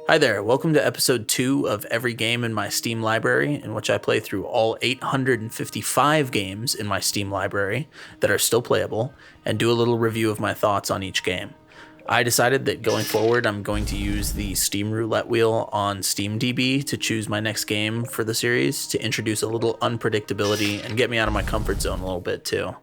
Hi there, welcome to episode 2 of every game in my Steam library, in which I play through all 855 games in my Steam library that are still playable, and do a little review of my thoughts on each game. I decided that going forward, I'm going to use the Steam roulette wheel on SteamDB to choose my next game for the series, to introduce a little unpredictability and get me out of my comfort zone a little bit too.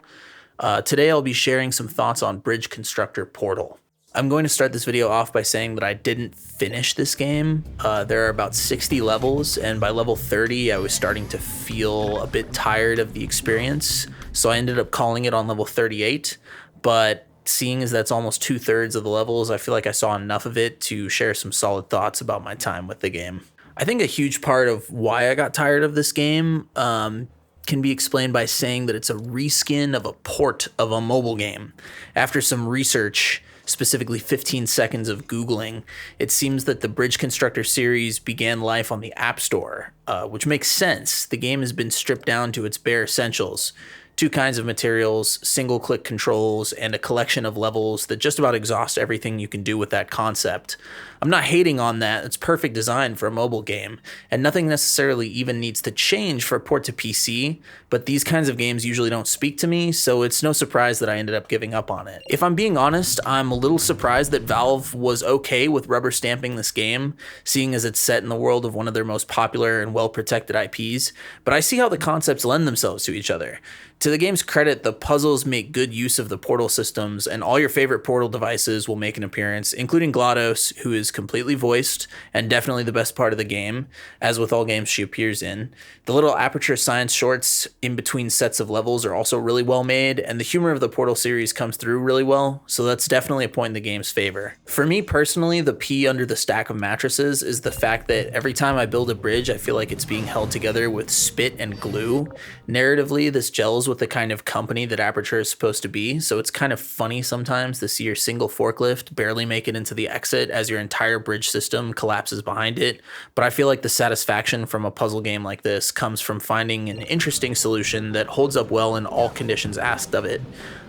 Today I'll be sharing some thoughts on Bridge Constructor Portal. I'm going to start this video off by saying that I didn't finish this game. There are about 60 levels, and by level 30, I was starting to feel a bit tired of the experience, so I ended up calling it on level 38, but seeing as that's almost 2/3 of the levels, I feel like I saw enough of it to share some solid thoughts about my time with the game. I think a huge part of why I got tired of this game can be explained by saying that it's a reskin of a port of a mobile game. After some research, specifically 15 seconds of Googling, it seems that the Bridge Constructor series began life on the App Store, which makes sense. The game has been stripped down to its bare essentials. 2 kinds of materials, single-click controls, and a collection of levels that just about exhaust everything you can do with that concept. I'm not hating on that, it's perfect design for a mobile game, and nothing necessarily even needs to change for a port to PC, but these kinds of games usually don't speak to me, so it's no surprise that I ended up giving up on it. If I'm being honest, I'm a little surprised that Valve was okay with rubber stamping this game, seeing as it's set in the world of one of their most popular and well-protected IPs, but I see how the concepts lend themselves to each other. To the game's credit, the puzzles make good use of the portal systems, and all your favorite portal devices will make an appearance, including GLaDOS, who is completely voiced and definitely the best part of the game, as with all games she appears in. The little Aperture Science shorts in between sets of levels are also really well made, and the humor of the Portal series comes through really well, so that's definitely a point in the game's favor. For me personally, the pea under the stack of mattresses is the fact that every time I build a bridge, I feel like it's being held together with spit and glue. Narratively, this gels with the kind of company that Aperture is supposed to be, so it's kind of funny sometimes to see your single forklift barely make it into the exit as your entire bridge system collapses behind it, but I feel like the satisfaction from a puzzle game like this comes from finding an interesting solution that holds up well in all conditions asked of it.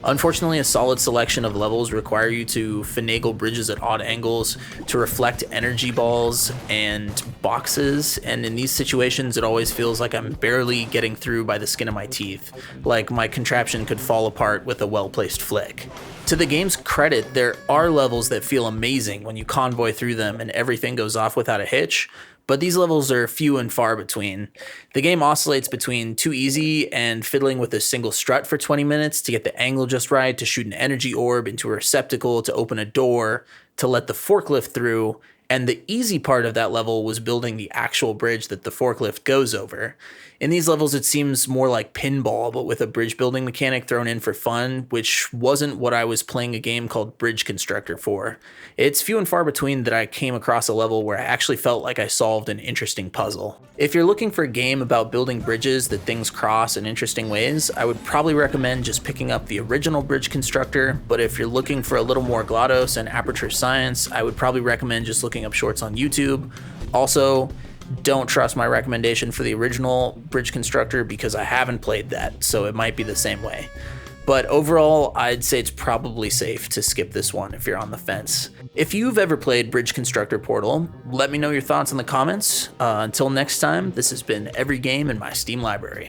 Unfortunately, a solid selection of levels require you to finagle bridges at odd angles to reflect energy balls and boxes, and in these situations it always feels like I'm barely getting through by the skin of my teeth, like my contraption could fall apart with a well-placed flick. To the game's credit, there are levels that feel amazing when you convoy through them and everything goes off without a hitch, but these levels are few and far between. The game oscillates between too easy and fiddling with a single strut for 20 minutes to get the angle just right, to shoot an energy orb into a receptacle, to open a door, to let the forklift through, and the easy part of that level was building the actual bridge that the forklift goes over. In these levels, it seems more like pinball, but with a bridge building mechanic thrown in for fun, which wasn't what I was playing a game called Bridge Constructor for. It's few and far between that I came across a level where I actually felt like I solved an interesting puzzle. If you're looking for a game about building bridges that things cross in interesting ways, I would probably recommend just picking up the original Bridge Constructor, but if you're looking for a little more GLaDOS and Aperture Science, I would probably recommend just looking up shorts on YouTube. Also, don't trust my recommendation for the original Bridge Constructor because I haven't played that, so it might be the same way. But overall, I'd say it's probably safe to skip this one if you're on the fence. If you've ever played Bridge Constructor Portal, let me know your thoughts in the comments. Until next time, this has been every game in my Steam library.